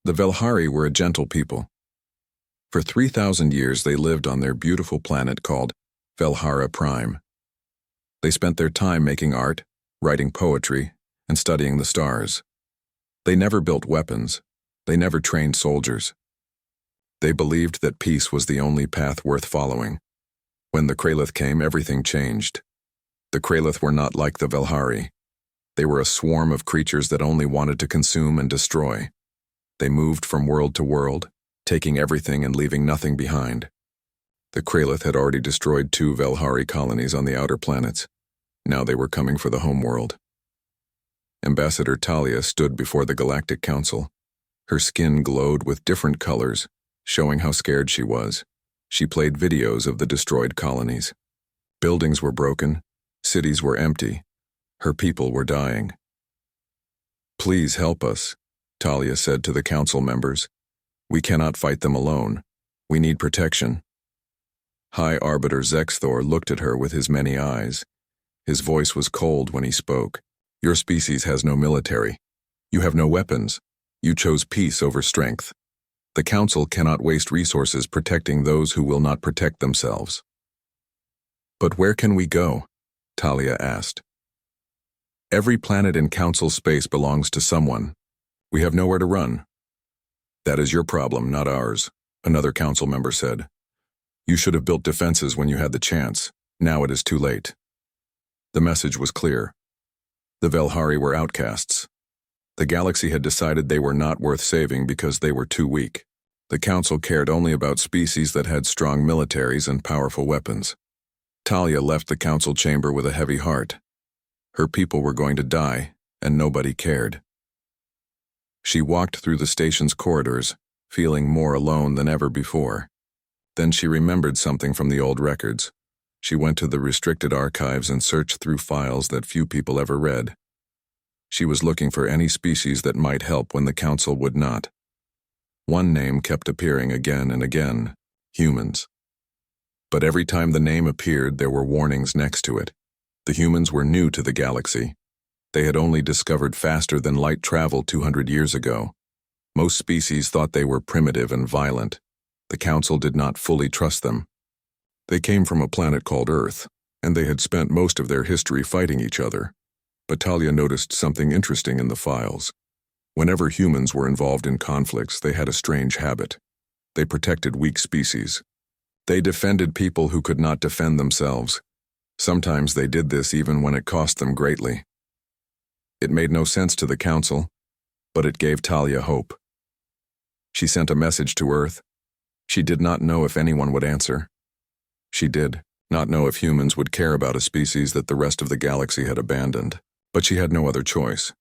The Velhari were a gentle people. For 3,000 years they lived on their beautiful planet called Velhara Prime. They spent their time making art, writing poetry, and studying the stars. They never built weapons. They never trained soldiers. They believed that peace was the only path worth following. When the Kralith came, everything changed. The Kralith were not like the Velhari. They were a swarm of creatures that only wanted to consume and destroy. They moved from world to world, taking everything and leaving nothing behind. The Kralith had already destroyed 2 Velhari colonies on the outer planets. Now they were coming for the homeworld. Ambassador Talia stood before the Galactic Council. Her skin glowed with different colors, showing how scared she was. She played videos of the destroyed colonies. Buildings were broken, cities were empty, her people were dying. "Please help us," Talia said to the council members. "We cannot fight them alone. We need protection." High Arbiter Zexthor looked at her with his many eyes. His voice was cold when he spoke. "Your species has no military. You have no weapons. You chose peace over strength. The Council cannot waste resources protecting those who will not protect themselves." "But where can we go?" Talia asked. "Every planet in Council space belongs to someone. We have nowhere to run." "That is your problem, not ours," another council member said. "You should have built defenses when you had the chance. Now it is too late." The message was clear. The Velhari were outcasts. The galaxy had decided they were not worth saving because they were too weak. The Council cared only about species that had strong militaries and powerful weapons. Talia left the council chamber with a heavy heart. Her people were going to die, and nobody cared. She walked through the station's corridors, feeling more alone than ever before. Then she remembered something from the old records. She went to the restricted archives and searched through files that few people ever read. She was looking for any species that might help when the Council would not. One name kept appearing again and again: humans. But every time the name appeared, there were warnings next to it. The humans were new to the galaxy. They had only discovered faster than light travel 200 years ago. Most species thought they were primitive and violent. The Council did not fully trust them. They came from a planet called Earth, and they had spent most of their history fighting each other. But Talia noticed something interesting in the files. Whenever humans were involved in conflicts, they had a strange habit. They protected weak species. They defended people who could not defend themselves. Sometimes they did this even when it cost them greatly. It made no sense to the Council, but it gave Talia hope. She sent a message to Earth. She did not know if anyone would answer. She did not know if humans would care about a species that the rest of the galaxy had abandoned. But she had no other choice.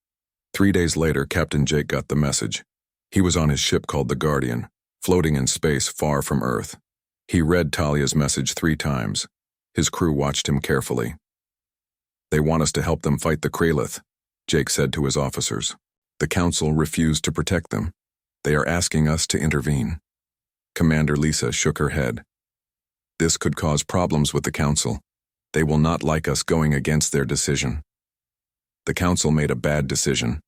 3 days later, Captain Jake got the message. He was on his ship called the Guardian, floating in space far from Earth. He read Talia's message 3 times. His crew watched him carefully. "They want us to help them fight the Kralith," Jake said to his officers. "The Council refused to protect them. They are asking us to intervene." Commander Lisa shook her head. "This could cause problems with the Council. They will not like us going against their decision." "The Council made a bad decision,"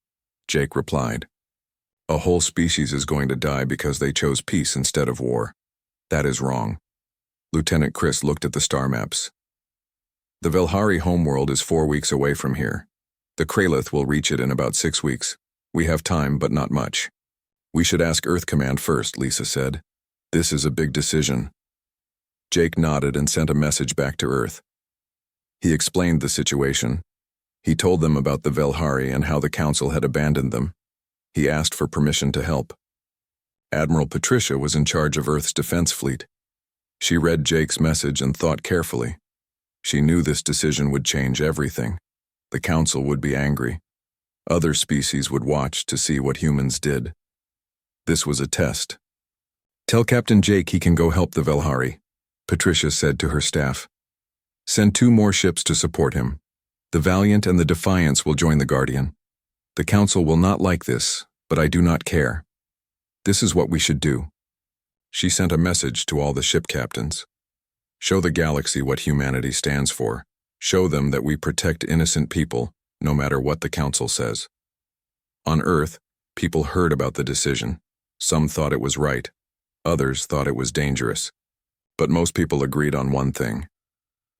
Jake replied. "A whole species is going to die because they chose peace instead of war. That is wrong." Lieutenant Chris looked at the star maps. "The Velhari homeworld is 4 weeks away from here. The Kralith will reach it in about 6 weeks. We have time, but not much." "We should ask Earth Command first," Lisa said. "This is a big decision." Jake nodded and sent a message back to Earth. He explained the situation. He told them about the Velhari and how the Council had abandoned them. He asked for permission to help. Admiral Patricia was in charge of Earth's defense fleet. She read Jake's message and thought carefully. She knew this decision would change everything. The Council would be angry. Other species would watch to see what humans did. This was a test. "Tell Captain Jake he can go help the Velhari," Patricia said to her staff. "Send 2 more ships to support him. The Valiant and the Defiance will join the Guardian. The Council will not like this, but I do not care. This is what we should do." She sent a message to all the ship captains. "Show the galaxy what humanity stands for. Show them that we protect innocent people, no matter what the Council says." On Earth, people heard about the decision. Some thought it was right. Others thought it was dangerous. But most people agreed on one thing.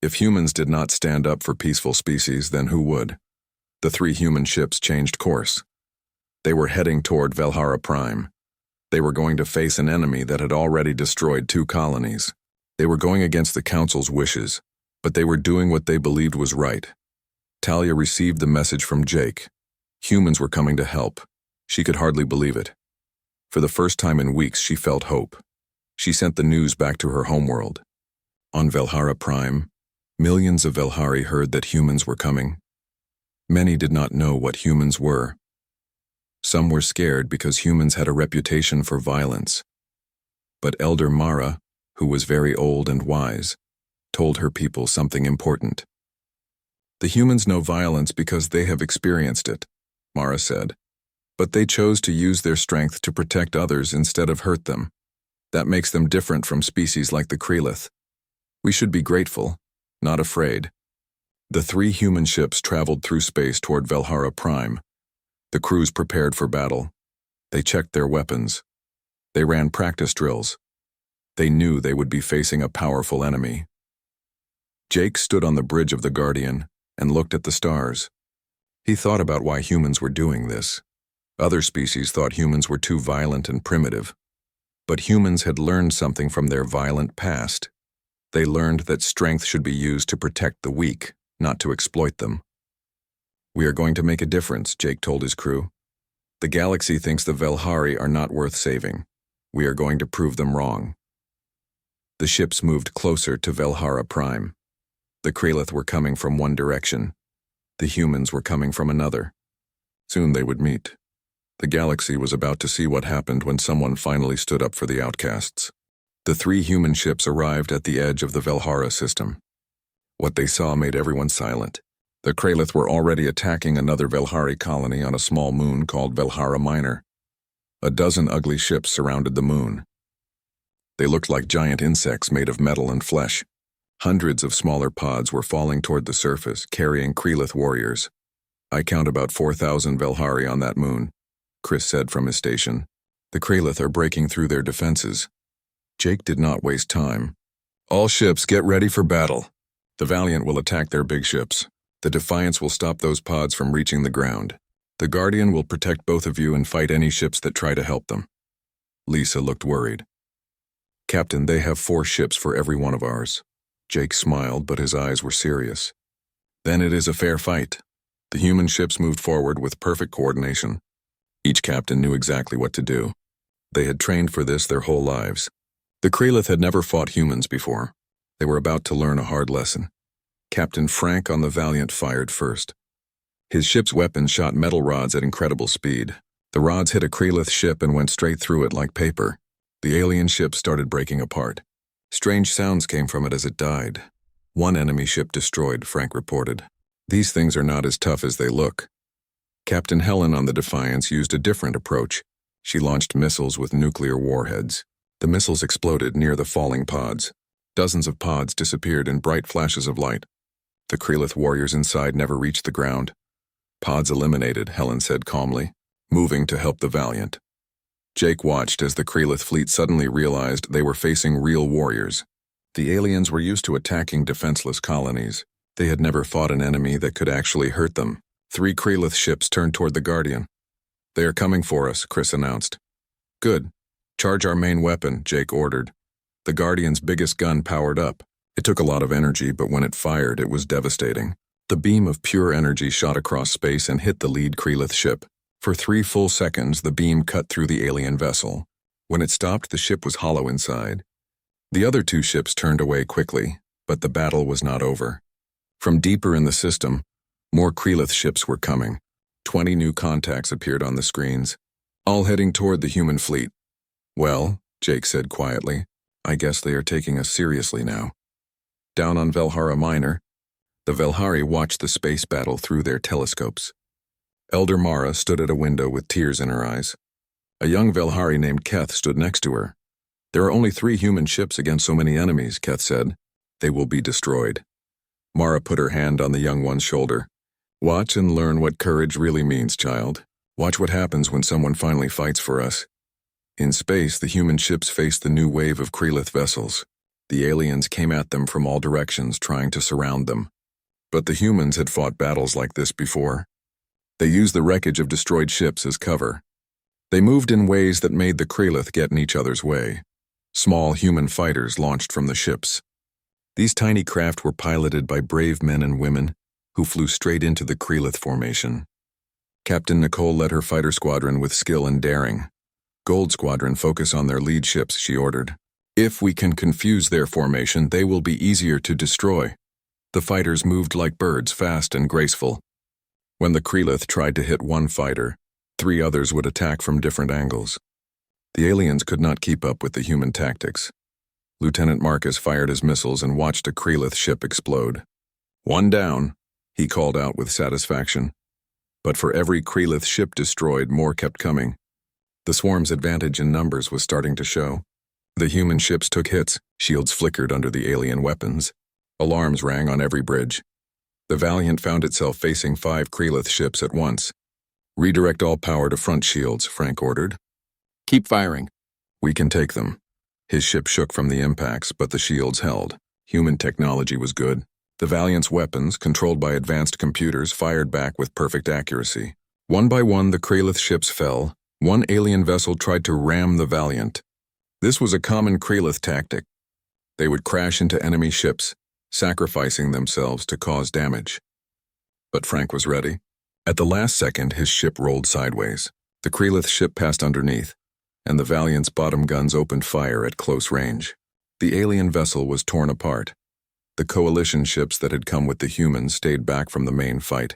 If humans did not stand up for peaceful species, then who would? The 3 human ships changed course. They were heading toward Velhara Prime. They were going to face an enemy that had already destroyed 2 colonies. They were going against the Council's wishes, but they were doing what they believed was right. Talia received the message from Jake. Humans were coming to help. She could hardly believe it. For the first time in weeks, she felt hope. She sent the news back to her homeworld. On Velhara Prime, millions of Velhari heard that humans were coming. Many did not know what humans were. Some were scared because humans had a reputation for violence. But Elder Mara, who was very old and wise, told her people something important. The humans know violence because they have experienced it, Mara said. But they chose to use their strength to protect others instead of hurt them. That makes them different from species like the Krelith. We should be grateful, not afraid. The 3 human ships traveled through space toward Velhara Prime. The crews prepared for battle. They checked their weapons. They ran practice drills. They knew they would be facing a powerful enemy. Jake stood on the bridge of the Guardian and looked at the stars. He thought about why humans were doing this. Other species thought humans were too violent and primitive. But humans had learned something from their violent past. They learned that strength should be used to protect the weak, not to exploit them. "We are going to make a difference," Jake told his crew. "The galaxy thinks the Velhari are not worth saving. We are going to prove them wrong." The ships moved closer to Velhara Prime. The Krelith were coming from one direction. The humans were coming from another. Soon they would meet. The galaxy was about to see what happened when someone finally stood up for the outcasts. The 3 human ships arrived at the edge of the Velhara system. What they saw made everyone silent. The Krelith were already attacking another Velhari colony on a small moon called Velhara Minor. A dozen ugly ships surrounded the moon. They looked like giant insects made of metal and flesh. Hundreds of smaller pods were falling toward the surface, carrying Krelith warriors. "I count about 4,000 Velhari on that moon," Chris said from his station. "The Krelith are breaking through their defenses." Jake did not waste time. "All ships, get ready for battle. The Valiant will attack their big ships. The Defiance will stop those pods from reaching the ground. The Guardian will protect both of you and fight any ships that try to help them." Lisa looked worried. "Captain, they have 4 ships for every one of ours." Jake smiled, but his eyes were serious. "Then it is a fair fight." The human ships moved forward with perfect coordination. Each captain knew exactly what to do. They had trained for this their whole lives. The Krelith had never fought humans before. They were about to learn a hard lesson. Captain Frank on the Valiant fired first. His ship's weapons shot metal rods at incredible speed. The rods hit a Krelith ship and went straight through it like paper. The alien ship started breaking apart. Strange sounds came from it as it died. "One enemy ship destroyed," Frank reported. "These things are not as tough as they look." Captain Helen on the Defiance used a different approach. She launched missiles with nuclear warheads. The missiles exploded near the falling pods. Dozens of pods disappeared in bright flashes of light. The Krelith warriors inside never reached the ground. "Pods eliminated," Helen said calmly, moving to help the Valiant. Jake watched as the Krelith fleet suddenly realized they were facing real warriors. The aliens were used to attacking defenseless colonies. They had never fought an enemy that could actually hurt them. 3 Krelith ships turned toward the Guardian. "They are coming for us," Chris announced. "Good. Charge our main weapon," Jake ordered. The Guardian's biggest gun powered up. It took a lot of energy, but when it fired, it was devastating. The beam of pure energy shot across space and hit the lead Krelith ship. For 3 full seconds, the beam cut through the alien vessel. When it stopped, the ship was hollow inside. The other 2 ships turned away quickly, but the battle was not over. From deeper in the system, more Krelith ships were coming. 20 new contacts appeared on the screens, all heading toward the human fleet. "Well," Jake said quietly, "I guess they are taking us seriously now." Down on Velhara Minor, the Velhari watched the space battle through their telescopes. Elder Mara stood at a window with tears in her eyes. A young Velhari named Keth stood next to her. "There are only 3 human ships against so many enemies," Keth said. "They will be destroyed." Mara put her hand on the young one's shoulder. "Watch and learn what courage really means, child. Watch what happens when someone finally fights for us." In space, the human ships faced the new wave of Krelith vessels. The aliens came at them from all directions, trying to surround them. But the humans had fought battles like this before. They used the wreckage of destroyed ships as cover. They moved in ways that made the Krelith get in each other's way. Small human fighters launched from the ships. These tiny craft were piloted by brave men and women who flew straight into the Krelith formation. Captain Nicole led her fighter squadron with skill and daring. Gold Squadron focus on their lead ships, she ordered. If we can confuse their formation, they will be easier to destroy. The fighters moved like birds, fast and graceful. When the Krelith tried to hit one fighter, 3 others would attack from different angles. The aliens could not keep up with the human tactics. Lieutenant Marcus fired his missiles and watched a Krelith ship explode. "One down," he called out with satisfaction. But for every Krelith ship destroyed, more kept coming. The swarm's advantage in numbers was starting to show. The human ships took hits, shields flickered under the alien weapons. Alarms rang on every bridge. The Valiant found itself facing 5 Krelith ships at once. "Redirect all power to front shields," Frank ordered. "Keep firing. We can take them." His ship shook from the impacts, but the shields held. Human technology was good. The Valiant's weapons, controlled by advanced computers, fired back with perfect accuracy. One by one, the Krelith ships fell. One alien vessel tried to ram the Valiant. This was a common Krelith tactic. They would crash into enemy ships, sacrificing themselves to cause damage. But Frank was ready. At the last second, his ship rolled sideways. The Krelith ship passed underneath, and the Valiant's bottom guns opened fire at close range. The alien vessel was torn apart. The coalition ships that had come with the humans stayed back from the main fight.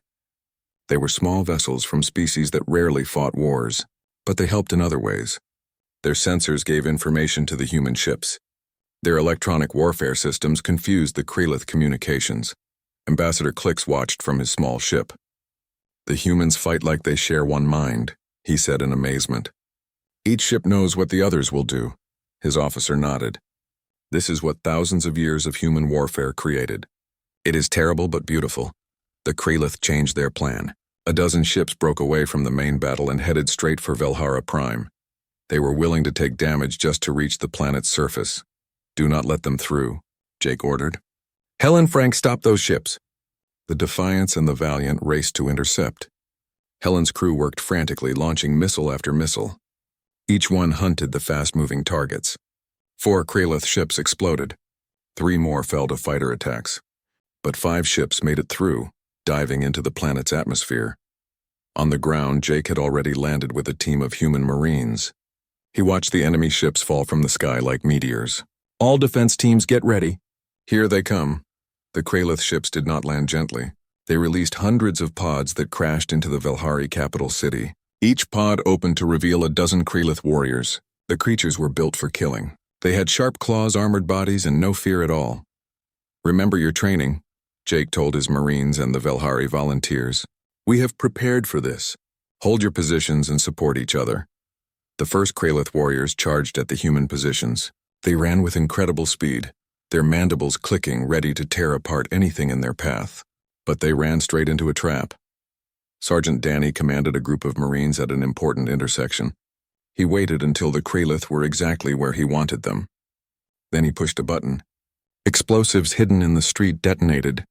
They were small vessels from species that rarely fought wars, but they helped in other ways. Their sensors gave information to the human ships. Their electronic warfare systems confused the Krelith communications. Ambassador Klix watched from his small ship. "The humans fight like they share one mind," he said in amazement. "Each ship knows what the others will do." His officer nodded. "This is what thousands of years of human warfare created. It is terrible but beautiful." The Krelith changed their plan. A dozen ships broke away from the main battle and headed straight for Velhara Prime. They were willing to take damage just to reach the planet's surface. "Do not let them through," Jake ordered. "Hell and Frank, stop those ships." The Defiance and the Valiant raced to intercept. Helen's crew worked frantically, launching missile after missile. Each one hunted the fast-moving targets. 4 Krelith ships exploded. 3 more fell to fighter attacks. But 5 ships made it through, diving into the planet's atmosphere. On the ground, Jake had already landed with a team of human Marines. He watched the enemy ships fall from the sky like meteors. "All defense teams, get ready." "Here they come." The Krelith ships did not land gently. They released hundreds of pods that crashed into the Velhari capital city. Each pod opened to reveal a dozen Krelith warriors. The creatures were built for killing. They had sharp claws, armored bodies, and no fear at all. "Remember your training," Jake told his Marines and the Velhari volunteers. "We have prepared for this. Hold your positions and support each other." The first Krelith warriors charged at the human positions. They ran with incredible speed, their mandibles clicking, ready to tear apart anything in their path. But they ran straight into a trap. Sergeant Danny commanded a group of Marines at an important intersection. He waited until the Krelith were exactly where he wanted them. Then he pushed a button. Explosives hidden in the street detonated.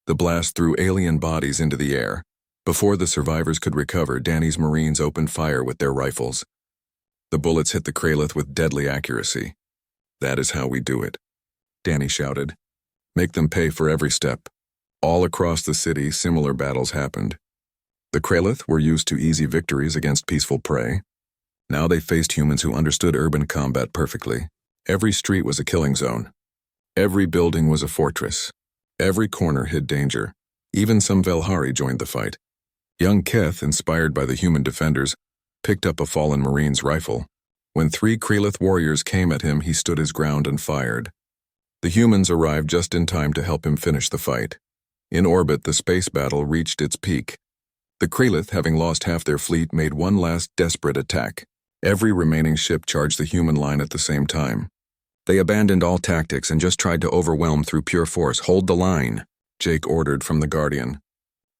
The blast threw alien bodies into the air. Before the survivors could recover, Danny's Marines opened fire with their rifles. The bullets hit the Krelith with deadly accuracy. "That is how we do it," Danny shouted. "Make them pay for every step." All across the city, similar battles happened. The Krelith were used to easy victories against peaceful prey. Now they faced humans who understood urban combat perfectly. Every street was a killing zone. Every building was a fortress. Every corner hid danger. Even some Velhari joined the fight. Young Keth, inspired by the human defenders, picked up a fallen Marine's rifle. When 3 Krelith warriors came at him, he stood his ground and fired. The humans arrived just in time to help him finish the fight. In orbit, the space battle reached its peak. The Krelith, having lost half their fleet, made one last desperate attack. Every remaining ship charged the human line at the same time. They abandoned all tactics and just tried to overwhelm through pure force. "Hold the line," Jake ordered from the Guardian.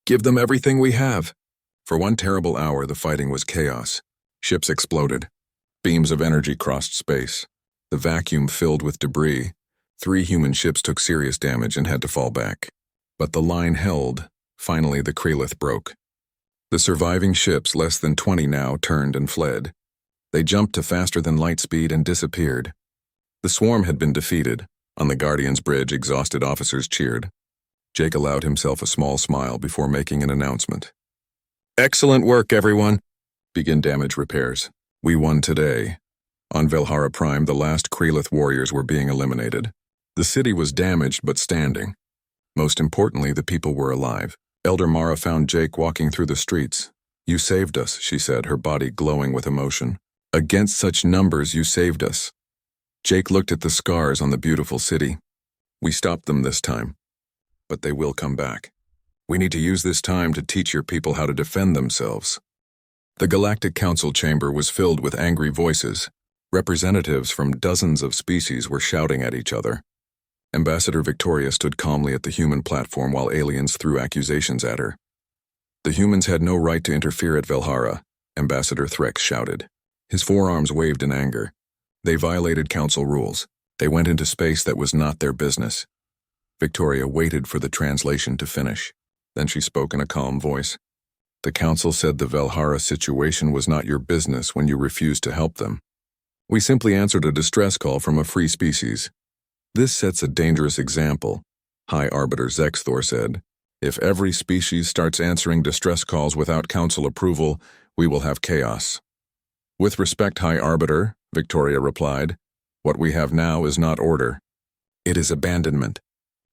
"Give them everything we have." For one terrible hour, the fighting was chaos. Ships exploded. Beams of energy crossed space. The vacuum filled with debris. 3 human ships took serious damage and had to fall back. But the line held. Finally, the Krelith broke. The surviving ships, less than 20 now, turned and fled. They jumped to faster than light speed and disappeared. The swarm had been defeated. On the Guardian's bridge, exhausted officers cheered. Jake allowed himself a small smile before making an announcement. "Excellent work, everyone. Begin damage repairs. We won today." On Velhara Prime, the last Krelith warriors were being eliminated. The city was damaged but standing. Most importantly, the people were alive. Elder Mara found Jake walking through the streets. "You saved us," she said, her body glowing with emotion. "Against such numbers, you saved us." Jake looked at the scars on the beautiful city. "We stopped them this time. But they will come back. We need to use this time to teach your people how to defend themselves." The Galactic Council chamber was filled with angry voices. Representatives from dozens of species were shouting at each other. Ambassador Victoria stood calmly at the human platform while aliens threw accusations at her. "The humans had no right to interfere at Velhara," Ambassador Threx shouted. His forearms waved in anger. "They violated council rules. They went into space that was not their business." Victoria waited for the translation to finish. Then she spoke in a calm voice. "The council said the Velhara situation was not your business when you refused to help them. We simply answered a distress call from a free species. This sets a dangerous example," High Arbiter Zexthor said. "If every species starts answering distress calls without council approval, we will have chaos." "With respect, High Arbiter," Victoria replied, "what we have now is not order. It is abandonment."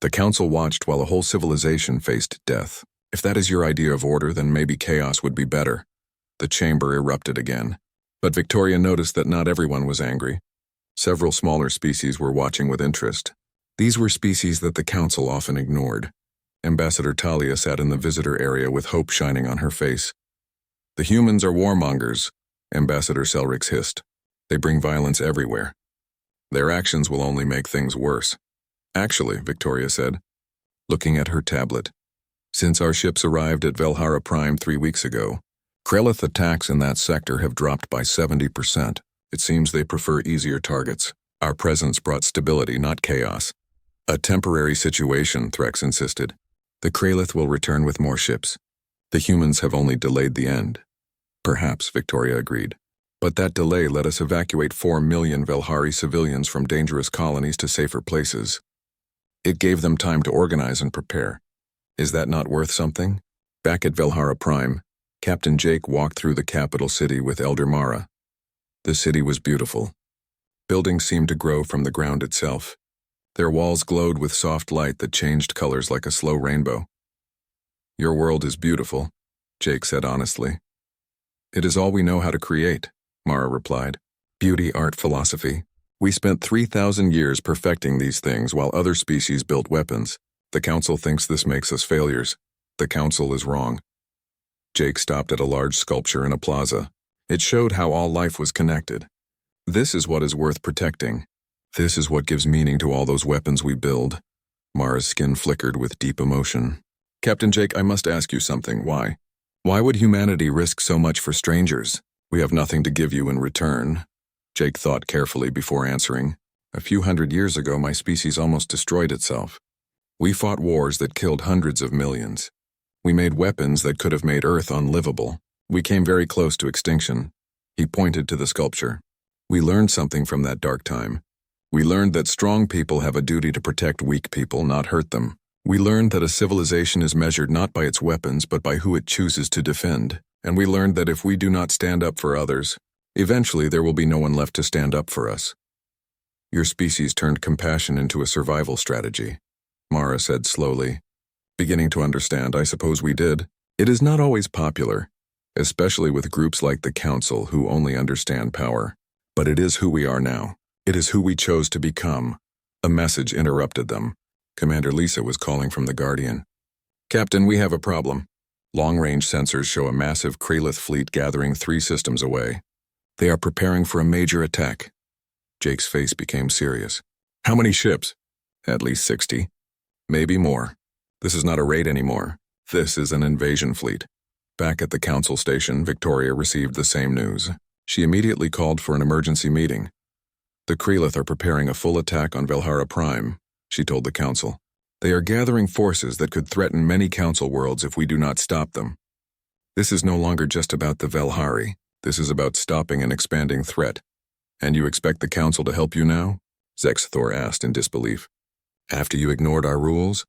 The council watched while a whole civilization faced death. "If that is your idea of order, then maybe chaos would be better." The chamber erupted again. But Victoria noticed that not everyone was angry. Several smaller species were watching with interest. These were species that the council often ignored. Ambassador Talia sat in the visitor area with hope shining on her face. "The humans are warmongers," Ambassador Selrix hissed. "They bring violence everywhere. Their actions will only make things worse." "Actually," Victoria said, looking at her tablet, "since our ships arrived at Velhara Prime 3 weeks ago, Krelith attacks in that sector have dropped by 70%. It seems they prefer easier targets. Our presence brought stability, not chaos." "A temporary situation," Threx insisted. "The Krelith will return with more ships. The humans have only delayed the end." "Perhaps," Victoria agreed. "But that delay let us evacuate 4 million Velhari civilians from dangerous colonies to safer places. It gave them time to organize and prepare. Is that not worth something?" Back at Velhara Prime, Captain Jake walked through the capital city with Elder Mara. The city was beautiful. Buildings seemed to grow from the ground itself. Their walls glowed with soft light that changed colors like a slow rainbow. "Your world is beautiful," Jake said honestly. "It is all we know how to create," Mara replied. "Beauty, art, philosophy. We spent 3,000 years perfecting these things while other species built weapons. The council thinks this makes us failures. The council is wrong." Jake stopped at a large sculpture in a plaza. It showed how all life was connected. "This is what is worth protecting. This is what gives meaning to all those weapons we build." Mara's skin flickered with deep emotion. "Captain Jake, I must ask you something. Why? Why would humanity risk so much for strangers? We have nothing to give you in return." Jake thought carefully before answering. "A few hundred years ago, my species almost destroyed itself. We fought wars that killed hundreds of millions. We made weapons that could have made Earth unlivable. We came very close to extinction." He pointed to the sculpture. "We learned something from that dark time. We learned that strong people have a duty to protect weak people, not hurt them. We learned that a civilization is measured not by its weapons but by who it chooses to defend. And we learned that if we do not stand up for others, eventually there will be no one left to stand up for us." "Your species turned compassion into a survival strategy," Mara said slowly. "Beginning to understand, I suppose we did. It is not always popular, especially with groups like the Council who only understand power. But it is who we are now. It is who we chose to become." A message interrupted them. Commander Lisa was calling from the Guardian. "Captain, we have a problem. Long-range sensors show a massive Krelith fleet gathering 3 systems away. They are preparing for a major attack." Jake's face became serious. "How many ships?" "At least 60. Maybe more. This is not a raid anymore. This is an invasion fleet." Back at the council station, Victoria received the same news. She immediately called for an emergency meeting. The Krelith are preparing a full attack on Velhara Prime, she told the council. They are gathering forces that could threaten many council worlds if we do not stop them. This is no longer just about the Velhari. This is about stopping an expanding threat. And you expect the council to help you now? Zexthor asked in disbelief. After you ignored our rules?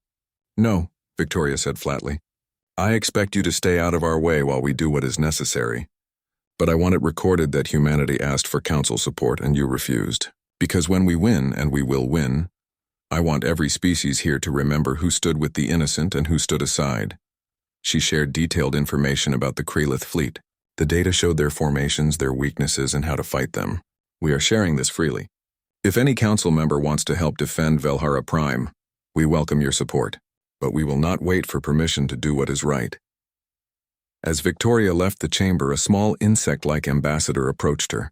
No, Victoria said flatly. I expect you to stay out of our way while we do what is necessary. But I want it recorded that humanity asked for council support and you refused. Because when we win, and we will win, I want every species here to remember who stood with the innocent and who stood aside. She shared detailed information about the Krelith fleet. The data showed their formations, their weaknesses, and how to fight them. We are sharing this freely. If any council member wants to help defend Velhara Prime, we welcome your support. But we will not wait for permission to do what is right. As Victoria left the chamber, a small insect-like ambassador approached her.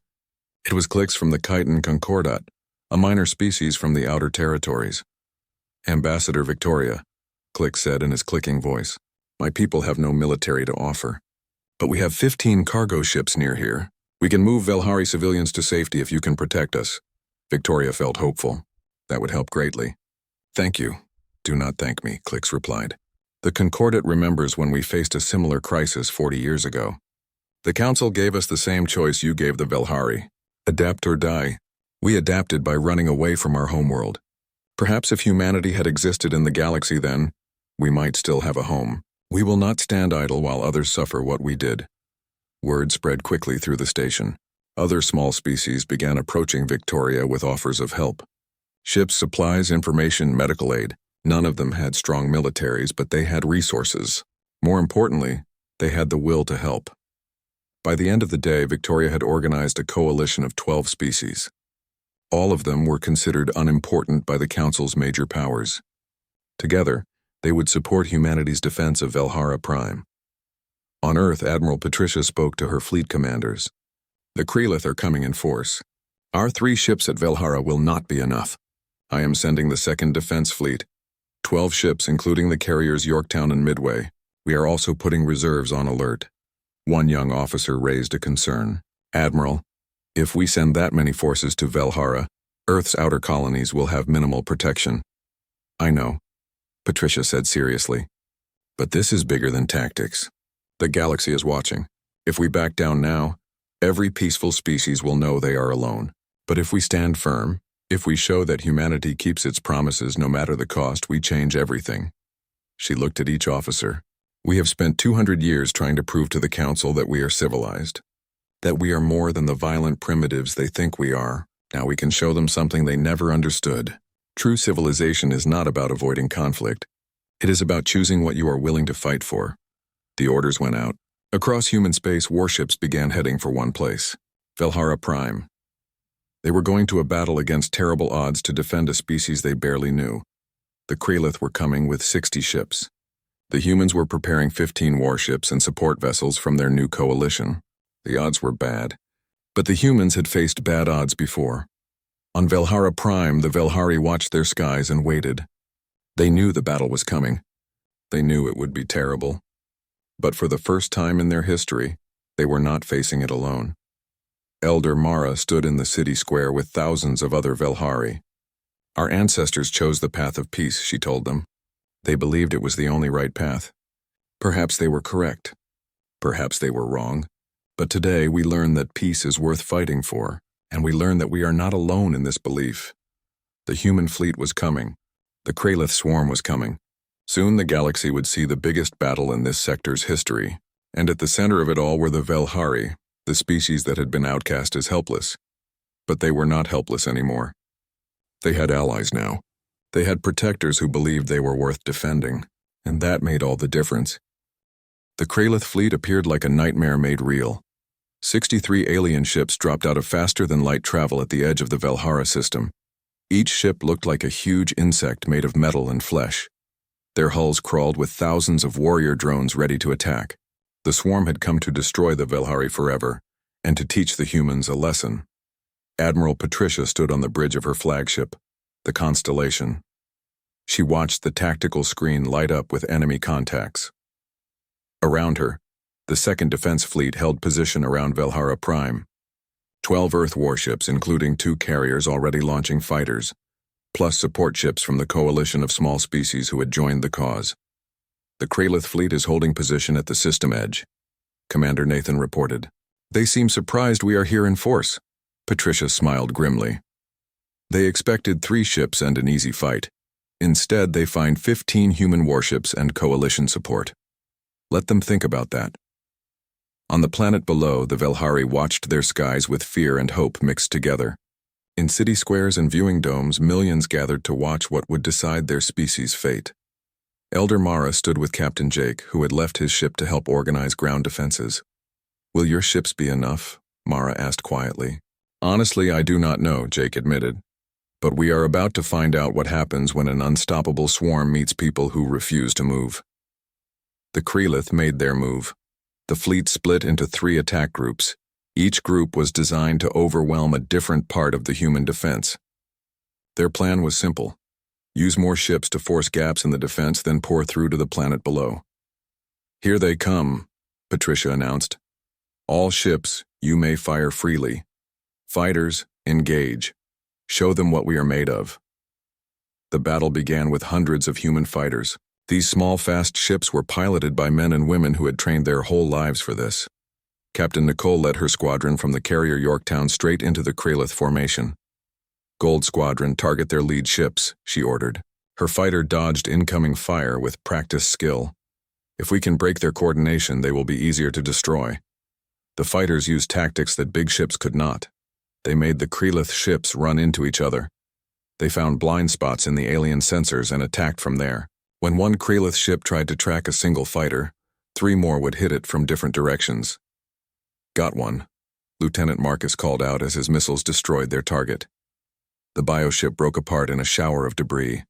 It was Clix from the Chiton Concordat, a minor species from the Outer Territories. Ambassador Victoria, Clix said in his clicking voice, my people have no military to offer. But we have 15 cargo ships near here. We can move Velhari civilians to safety if you can protect us. Victoria felt hopeful. That would help greatly. Thank you. Do not thank me, Clix replied. The Concordat remembers when we faced a similar crisis 40 years ago. The council gave us the same choice you gave the Velhari. Adapt or die. We adapted by running away from our homeworld. Perhaps if humanity had existed in the galaxy then, we might still have a home. We will not stand idle while others suffer what we did. Word spread quickly through the station. Other small species began approaching Victoria with offers of help. Ships, supplies, information, medical aid. None of them had strong militaries, but they had resources. More importantly, they had the will to help. By the end of the day, Victoria had organized a coalition of 12 species. All of them were considered unimportant by the Council's major powers. Together, they would support humanity's defense of Velhara Prime. On Earth, Admiral Patricia spoke to her fleet commanders. The Krelith are coming in force. Our 3 ships at Velhara will not be enough. I am sending the 2nd Defense Fleet. 12 ships, including the carriers Yorktown and Midway. We are also putting reserves on alert. One young officer raised a concern. Admiral, if we send that many forces to Velhara, Earth's outer colonies will have minimal protection. I know, Patricia said seriously. But this is bigger than tactics. The galaxy is watching. If we back down now, every peaceful species will know they are alone. But if we stand firm, if we show that humanity keeps its promises no matter the cost, we change everything. She looked at each officer. We have spent 200 years trying to prove to the Council that we are civilized, that we are more than the violent primitives they think we are. Now we can show them something they never understood. True civilization is not about avoiding conflict. It is about choosing what you are willing to fight for. The orders went out. Across human space, warships began heading for one place, Velhara Prime. They were going to a battle against terrible odds to defend a species they barely knew. The Krelith were coming with 60 ships. The humans were preparing 15 warships and support vessels from their new coalition. The odds were bad, but the humans had faced bad odds before. On Velhara Prime, the Velhari watched their skies and waited. They knew the battle was coming. They knew it would be terrible. But for the first time in their history, they were not facing it alone. Elder Mara stood in the city square with thousands of other Velhari. Our ancestors chose the path of peace, she told them. They believed it was the only right path. Perhaps they were correct. Perhaps they were wrong. But today we learn that peace is worth fighting for, and we learn that we are not alone in this belief. The human fleet was coming. The Krelith swarm was coming. Soon the galaxy would see the biggest battle in this sector's history, and at the center of it all were the Velhari, the species that had been outcast as helpless. But they were not helpless anymore. They had allies now. They had protectors who believed they were worth defending, and that made all the difference. The Krelith fleet appeared like a nightmare made real. 63 alien ships dropped out of faster-than-light travel at the edge of the Velhara system. Each ship looked like a huge insect made of metal and flesh. Their hulls crawled with thousands of warrior drones ready to attack. The swarm had come to destroy the Velhari forever, and to teach the humans a lesson. Admiral Patricia stood on the bridge of her flagship, the Constellation. She watched the tactical screen light up with enemy contacts. Around her, the 2nd Defense Fleet held position around Velhara Prime. 12 Earth warships, including 2 carriers already launching fighters, plus support ships from the coalition of small species who had joined the cause. The Kralith fleet is holding position at the system edge, Commander Nathan reported. They seem surprised we are here in force. Patricia smiled grimly. They expected 3 ships and an easy fight. Instead, they find 15 human warships and coalition support. Let them think about that. On the planet below, the Velhari watched their skies with fear and hope mixed together. In city squares and viewing domes, millions gathered to watch what would decide their species' fate. Elder Mara stood with Captain Jake, who had left his ship to help organize ground defenses. Will your ships be enough? Mara asked quietly. Honestly, I do not know, Jake admitted. But we are about to find out what happens when an unstoppable swarm meets people who refuse to move. The Kralith made their move. The fleet split into 3 attack groups. Each group was designed to overwhelm a different part of the human defense. Their plan was simple. Use more ships to force gaps in the defense, then pour through to the planet below. Here they come, Patricia announced. All ships, you may fire freely. Fighters, engage. Show them what we are made of. The battle began with hundreds of human fighters. These small, fast ships were piloted by men and women who had trained their whole lives for this. Captain Nicole led her squadron from the carrier Yorktown straight into the Kralith formation. Gold Squadron, target their lead ships, she ordered. Her fighter dodged incoming fire with practiced skill. If we can break their coordination, they will be easier to destroy. The fighters used tactics that big ships could not. They made the Kralith ships run into each other. They found blind spots in the alien sensors and attacked from there. When one Kralith ship tried to track a single fighter, 3 more would hit it from different directions. Got one, Lieutenant Marcus called out as his missiles destroyed their target. The bioship broke apart in a shower of debris.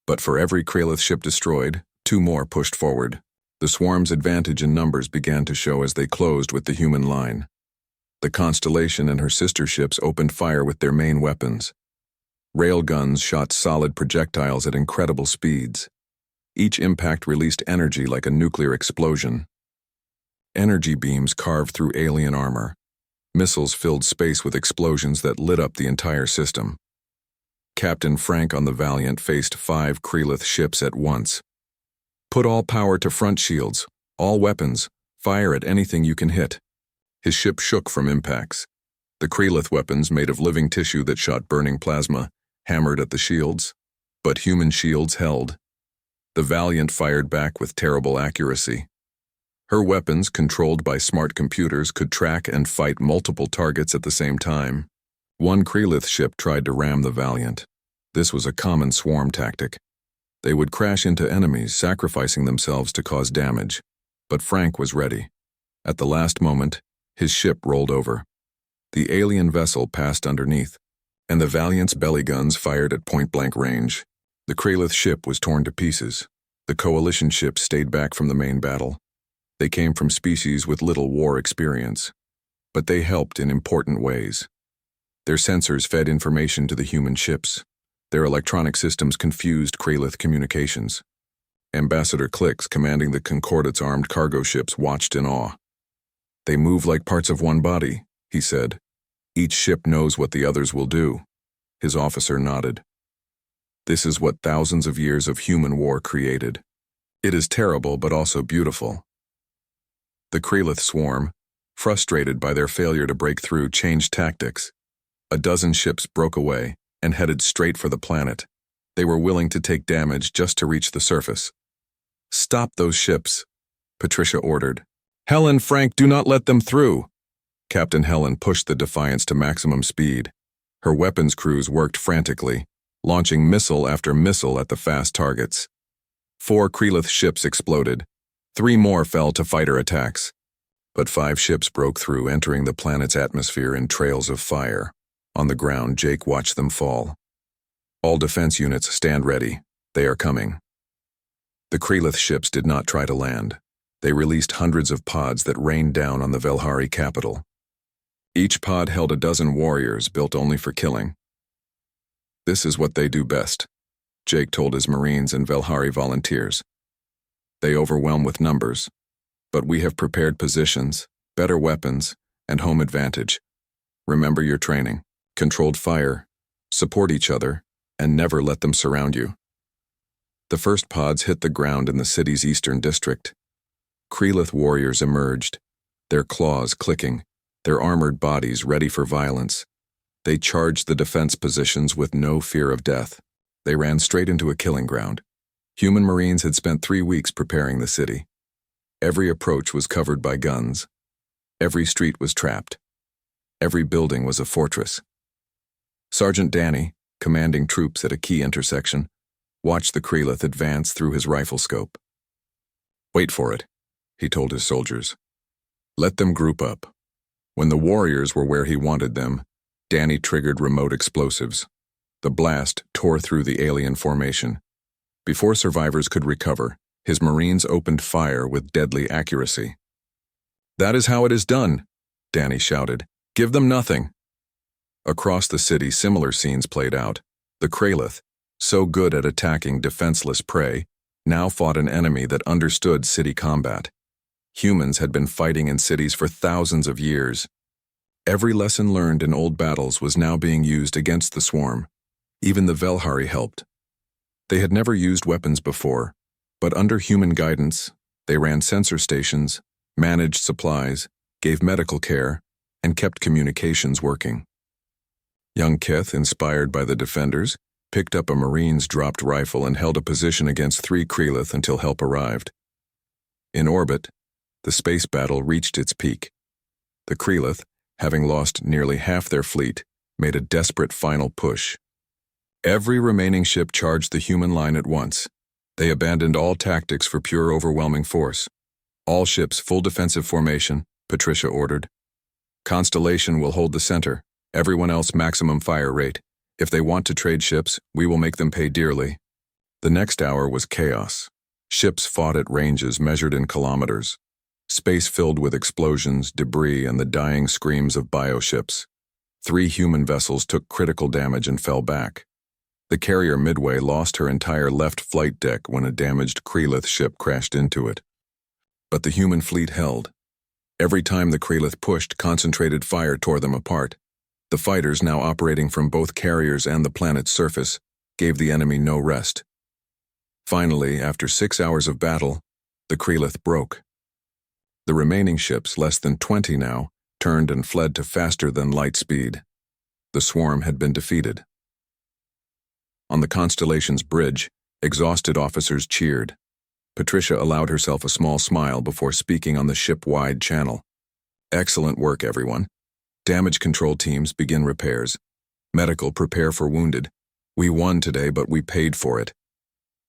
But for every Kralith ship destroyed, 2 more pushed forward. The swarm's advantage in numbers began to show as they closed with the human line. The Constellation and her sister ships opened fire with their main weapons. Railguns shot solid projectiles at incredible speeds. Each impact released energy like a nuclear explosion. Energy beams carved through alien armor. Missiles filled space with explosions that lit up the entire system. Captain Frank on the Valiant faced 5 Kralith ships at once. Put all power to front shields, all weapons, fire at anything you can hit. His ship shook from impacts. The Kralith weapons, made of living tissue that shot burning plasma, hammered at the shields. But human shields held. The Valiant fired back with terrible accuracy. Her weapons, controlled by smart computers, could track and fight multiple targets at the same time. One Kralith ship tried to ram the Valiant. This was a common swarm tactic. They would crash into enemies, sacrificing themselves to cause damage. But Frank was ready. At the last moment, his ship rolled over. The alien vessel passed underneath, and the Valiant's belly guns fired at point-blank range. The Kralith ship was torn to pieces. The coalition ships stayed back from the main battle. They came from species with little war experience, but they helped in important ways. Their sensors fed information to the human ships. Their electronic systems confused Kralith communications. Ambassador Clix, commanding the Concordate's armed cargo ships, watched in awe. They move like parts of one body, he said. Each ship knows what the others will do. His officer nodded. This is what thousands of years of human war created. It is terrible, but also beautiful. The Kralith swarm, frustrated by their failure to break through, changed tactics. A dozen ships broke away and headed straight for the planet. They were willing to take damage just to reach the surface. Stop those ships, Patricia ordered. Helen, Frank, do not let them through. Captain Helen pushed the Defiance to maximum speed. Her weapons crews worked frantically, launching missile after missile at the fast targets. 4 Kralith ships exploded. 3 more fell to fighter attacks. But 5 ships broke through, entering the planet's atmosphere in trails of fire. On the ground, Jake watched them fall. All defense units, stand ready. They are coming. The Kralith ships did not try to land. They released hundreds of pods that rained down on the Velhari capital. Each pod held a dozen warriors built only for killing. This is what they do best, Jake told his Marines and Velhari volunteers. They overwhelm with numbers, but we have prepared positions, better weapons, and home advantage. Remember your training. Controlled fire, support each other, and never let them surround you. The first pods hit the ground in the city's eastern district. Krelith warriors emerged, their claws clicking, their armored bodies ready for violence. They charged the defense positions with no fear of death. They ran straight into a killing ground. Human Marines had spent 3 weeks preparing the city. Every approach was covered by guns. Every street was trapped. Every building was a fortress. Sergeant Danny, commanding troops at a key intersection, watched the Krelith advance through his rifle scope. "Wait for it," he told his soldiers. "Let them group up." When the warriors were where he wanted them, Danny triggered remote explosives. The blast tore through the alien formation. Before survivors could recover, his Marines opened fire with deadly accuracy. "That is how it is done," Danny shouted. "Give them nothing." Across the city, similar scenes played out. The Krelith, so good at attacking defenseless prey, now fought an enemy that understood city combat. Humans had been fighting in cities for thousands of years. Every lesson learned in old battles was now being used against the swarm. Even the Velhari helped. They had never used weapons before, but under human guidance, they ran sensor stations, managed supplies, gave medical care, and kept communications working. Young Kith, inspired by the defenders, picked up a Marine's dropped rifle and held a position against 3 Krelith until help arrived. In orbit, the space battle reached its peak. The Krelith, having lost nearly half their fleet, made a desperate final push. Every remaining ship charged the human line at once. They abandoned all tactics for pure overwhelming force. "All ships full defensive formation," Patricia ordered. "Constellation will hold the center. Everyone else maximum fire rate. If they want to trade ships, we will make them pay dearly." The next hour was chaos. Ships fought at ranges measured in kilometers. Space filled with explosions, debris, and the dying screams of bioships. 3 human vessels took critical damage and fell back. The carrier Midway lost her entire left flight deck when a damaged Krelith ship crashed into it. But the human fleet held. Every time the Krelith pushed, concentrated fire tore them apart. The fighters, now operating from both carriers and the planet's surface, gave the enemy no rest. Finally, after 6 hours of battle, the Krelith broke. The remaining ships, less than 20 now, turned and fled to faster than light speed. The swarm had been defeated. On the Constellation's bridge, exhausted officers cheered. Patricia allowed herself a small smile before speaking on the ship-wide channel. "Excellent work, everyone. Damage control teams begin repairs. Medical prepare for wounded. We won today, but we paid for it."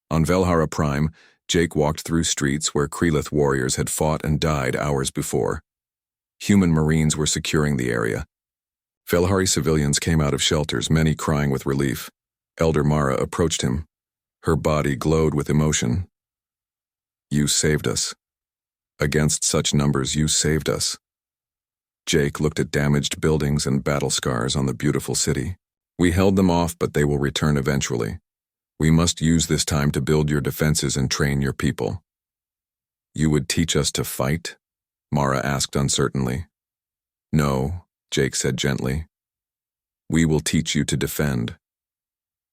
On Velhara Prime, Jake walked through streets where Krelith warriors had fought and died hours before. Human Marines were securing the area. Velhari civilians came out of shelters, many crying with relief. Elder Mara approached him. Her body glowed with emotion. "You saved us. Against such numbers, you saved us." Jake looked at damaged buildings and battle scars on the beautiful city. "We held them off, but they will return eventually. We must use this time to build your defenses and train your people." "You would teach us to fight?" Mara asked uncertainly. "No," Jake said gently. "We will teach you to defend.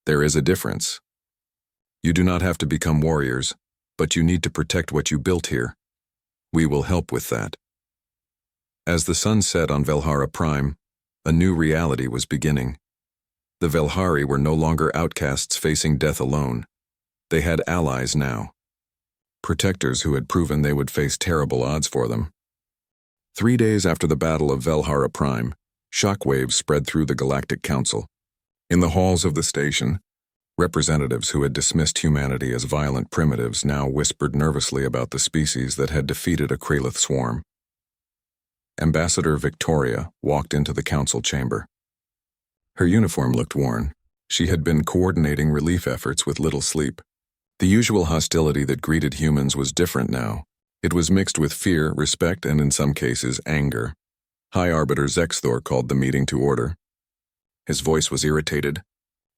There is a difference. You do not have to become warriors, but you need to protect what you built here. We will help with that." As the sun set on Velhara Prime, a new reality was beginning. The Velhari were no longer outcasts facing death alone. They had allies now. Protectors who had proven they would face terrible odds for them. 3 days after the Battle of Velhara Prime, shockwaves spread through the Galactic Council. In the halls of the station, representatives who had dismissed humanity as violent primitives now whispered nervously about the species that had defeated a Krelith swarm. Ambassador Victoria walked into the council chamber. Her uniform looked worn. She had been coordinating relief efforts with little sleep. The usual hostility that greeted humans was different now. It was mixed with fear, respect, and in some cases, anger. High Arbiter Zexthor called the meeting to order. His voice was irritated.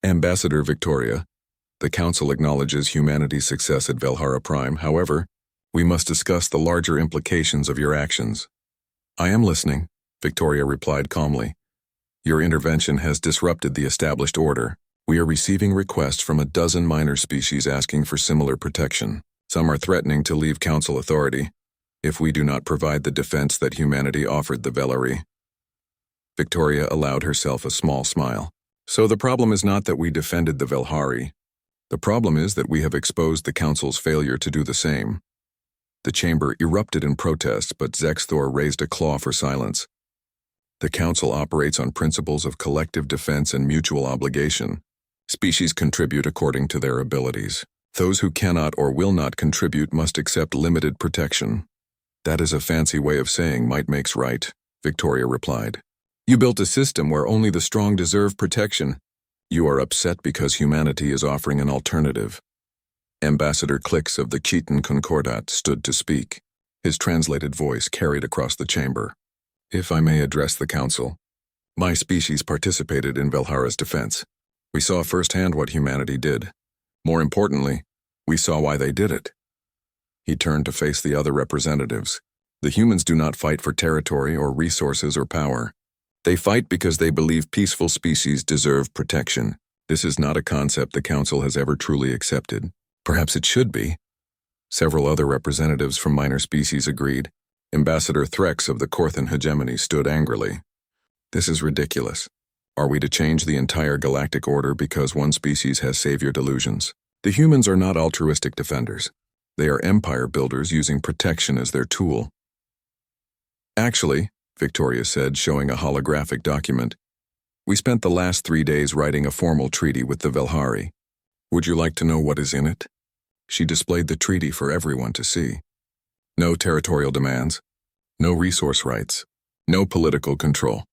"Ambassador Victoria, the Council acknowledges humanity's success at Velhara Prime. However, we must discuss the larger implications of your actions." "I am listening," Victoria replied calmly. Your intervention has disrupted the established order. We are receiving requests from a dozen minor species asking for similar protection. Some are threatening to leave Council authority if we do not provide the defense that humanity offered the Velari. Victoria allowed herself a small smile. So the problem is not that we defended the Velhari. The problem is that we have exposed the Council's failure to do the same. The chamber erupted in protest, but Zexthor raised a claw for silence. The Council operates on principles of collective defense and mutual obligation. Species contribute according to their abilities. Those who cannot or will not contribute must accept limited protection. That is a fancy way of saying might makes right, Victoria replied. You built a system where only the strong deserve protection. You are upset because humanity is offering an alternative. Ambassador Clix of the Chetan Concordat stood to speak. His translated voice carried across the chamber. If I may address the Council, my species participated in Velhara's defense. We saw firsthand what humanity did. More importantly, we saw why they did it. He turned to face the other representatives. The humans do not fight for territory or resources or power. They fight because they believe peaceful species deserve protection. This is not a concept the Council has ever truly accepted. Perhaps it should be. Several other representatives from minor species agreed. Ambassador Threx of the Corthan hegemony stood angrily. This is ridiculous. Are we to change the entire galactic order because one species has savior delusions? The humans are not altruistic defenders. They are empire builders using protection as their tool. Actually, Victoria said, showing a holographic document, we spent the last 3 days writing a formal treaty with the Velhari. Would you like to know what is in it? She displayed the treaty for everyone to see. No territorial demands, no resource rights, no political control.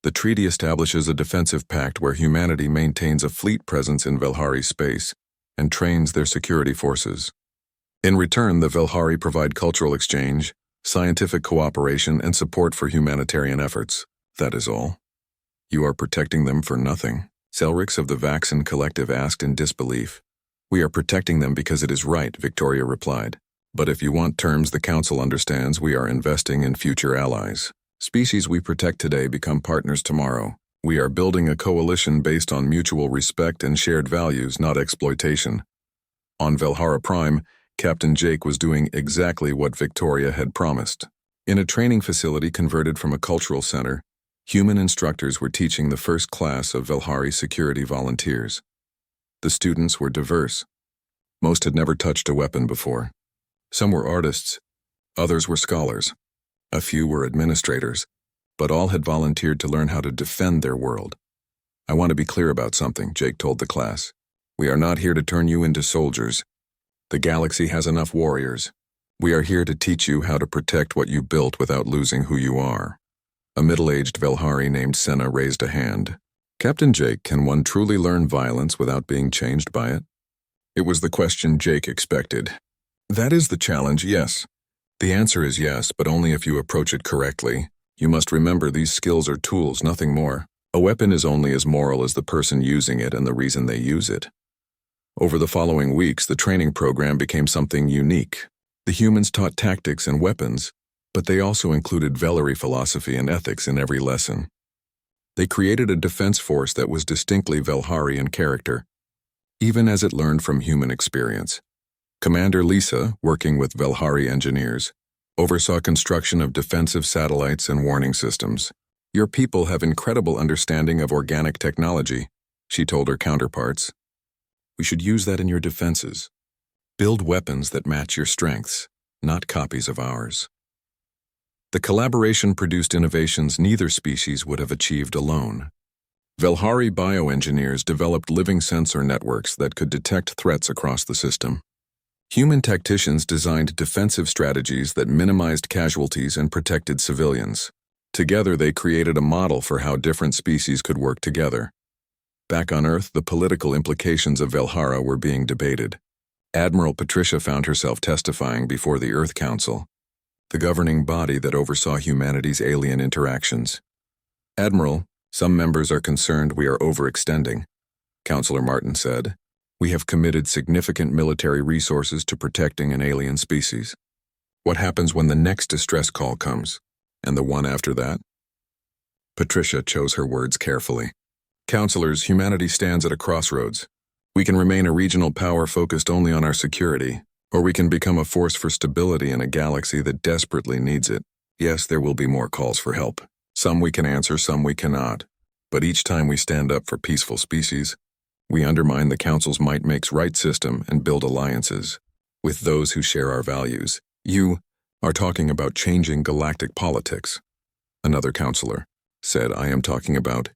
The treaty establishes a defensive pact where humanity maintains a fleet presence in Velhari space and trains their security forces. In return, the Velhari provide cultural exchange, scientific cooperation, and support for humanitarian efforts. That is all. You are protecting them for nothing. Selrix of the Vaxen Collective asked in disbelief. We are protecting them because it is right, Victoria replied. But if you want terms the Council understands, we are investing in future allies. Species we protect today become partners tomorrow. We are building a coalition based on mutual respect and shared values, not exploitation. On Velhara Prime, Captain Jake was doing exactly what Victoria had promised. In a training facility converted from a cultural center, human instructors were teaching the first class of Velhari security volunteers. The students were diverse. Most had never touched a weapon before. Some were artists, others were scholars. A few were administrators, but all had volunteered to learn how to defend their world. I want to be clear about something, Jake told the class. We are not here to turn you into soldiers. The galaxy has enough warriors. We are here to teach you how to protect what you built without losing who you are. A middle-aged Velhari named Senna raised a hand. Captain Jake, can one truly learn violence without being changed by it? It was the question Jake expected. That is the challenge, yes. The answer is yes, but only if you approach it correctly. You must remember these skills are tools, nothing more. A weapon is only as moral as the person using it and the reason they use it. Over the following weeks, the training program became something unique. The humans taught tactics and weapons, but they also included Velari philosophy and ethics in every lesson. They created a defense force that was distinctly Velhari in character, even as it learned from human experience. Commander Lisa, working with Velhari engineers, oversaw construction of defensive satellites and warning systems. Your people have incredible understanding of organic technology, she told her counterparts. We should use that in your defenses. Build weapons that match your strengths, not copies of ours. The collaboration produced innovations neither species would have achieved alone. Velhari bioengineers developed living sensor networks that could detect threats across the system. Human tacticians designed defensive strategies that minimized casualties and protected civilians. Together, they created a model for how different species could work together. Back on Earth, the political implications of Velhara were being debated. Admiral Patricia found herself testifying before the Earth Council, the governing body that oversaw humanity's alien interactions. Admiral, some members are concerned we are overextending, Counselor Martin said. We have committed significant military resources to protecting an alien species. What happens when the next distress call comes, and the one after that? Patricia chose her words carefully. Counselors, humanity stands at a crossroads. We can remain a regional power focused only on our security, or we can become a force for stability in a galaxy that desperately needs it. Yes, there will be more calls for help. Some we can answer, some we cannot. But each time we stand up for peaceful species, we undermine the Council's might makes right system and build alliances with those who share our values. You are talking about changing galactic politics. Another counselor said, I am talking about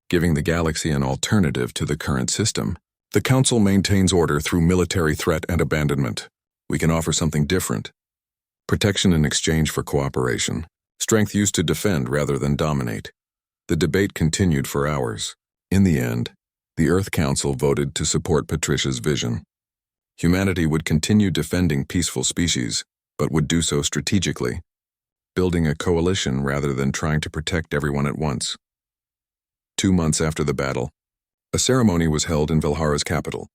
giving the galaxy an alternative to the current system. The Council maintains order through military threat and abandonment. We can offer something different. Protection in exchange for cooperation. Strength used to defend rather than dominate. The debate continued for hours. In the end, the Earth Council voted to support Patricia's vision. Humanity would continue defending peaceful species, but would do so strategically, building a coalition rather than trying to protect everyone at once. 2 months after the battle, a ceremony was held in Velhara's capital.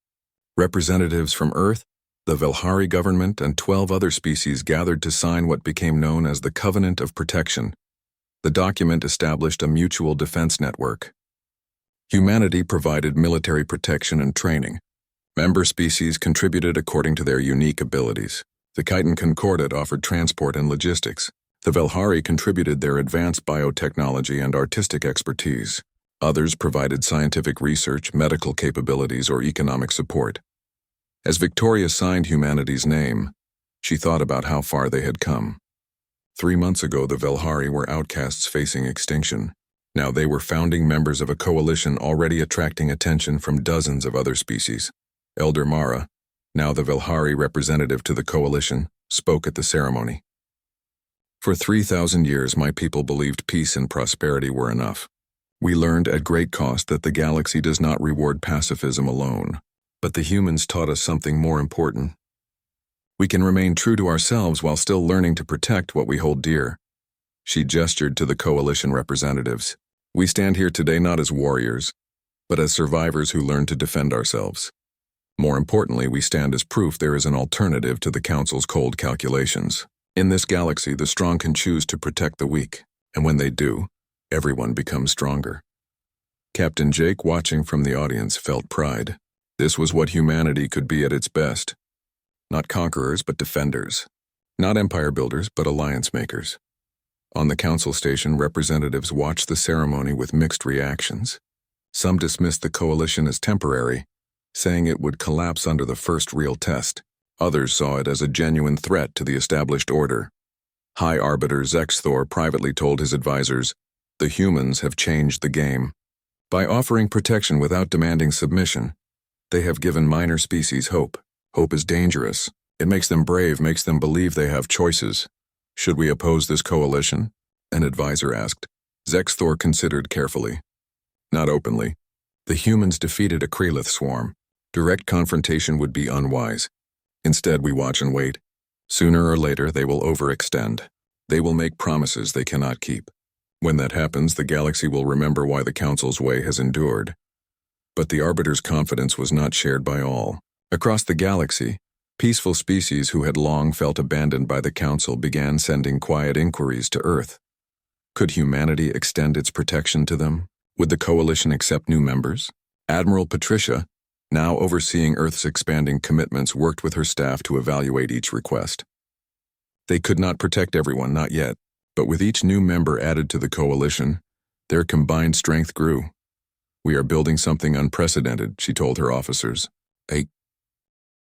Representatives from Earth, the Velhari government, and 12 other species gathered to sign what became known as the Covenant of Protection. The document established a mutual defense network. Humanity provided military protection and training. Member species contributed according to their unique abilities. The Chiton Concordat offered transport and logistics. The Velhari contributed their advanced biotechnology and artistic expertise. Others provided scientific research, medical capabilities, or economic support. As Victoria signed humanity's name, she thought about how far they had come. 3 months ago, the Velhari were outcasts facing extinction. Now they were founding members of a coalition already attracting attention from dozens of other species. Elder Mara, now the Velhari representative to the coalition, spoke at the ceremony. For 3,000 years, my people believed peace and prosperity were enough. We learned at great cost that the galaxy does not reward pacifism alone, but the humans taught us something more important. We can remain true to ourselves while still learning to protect what we hold dear. She gestured to the coalition representatives. We stand here today not as warriors, but as survivors who learn to defend ourselves. More importantly, we stand as proof there is an alternative to the Council's cold calculations. In this galaxy, the strong can choose to protect the weak, and when they do, everyone becomes stronger. Captain Jake, watching from the audience, felt pride. This was what humanity could be at its best. Not conquerors, but defenders. Not empire builders, but alliance makers. On the council station, representatives watched the ceremony with mixed reactions. Some dismissed the coalition as temporary, saying it would collapse under the first real test. Others saw it as a genuine threat to the established order. High Arbiter Zexthor privately told his advisors, the humans have changed the game. By offering protection without demanding submission, they have given minor species hope. Hope is dangerous. It makes them brave, makes them believe they have choices. Should we oppose this coalition? An advisor asked. Zexthor considered carefully. Not openly. The humans defeated a Krelith swarm. Direct confrontation would be unwise. Instead, we watch and wait. Sooner or later, they will overextend. They will make promises they cannot keep. When that happens, the galaxy will remember why the Council's way has endured. But the Arbiter's confidence was not shared by all. Across the galaxy, peaceful species who had long felt abandoned by the Council began sending quiet inquiries to Earth. Could humanity extend its protection to them? Would the coalition accept new members? Admiral Patricia, now overseeing Earth's expanding commitments, worked with her staff to evaluate each request. They could not protect everyone, not yet, but with each new member added to the coalition, their combined strength grew. We are building something unprecedented, she told her officers. A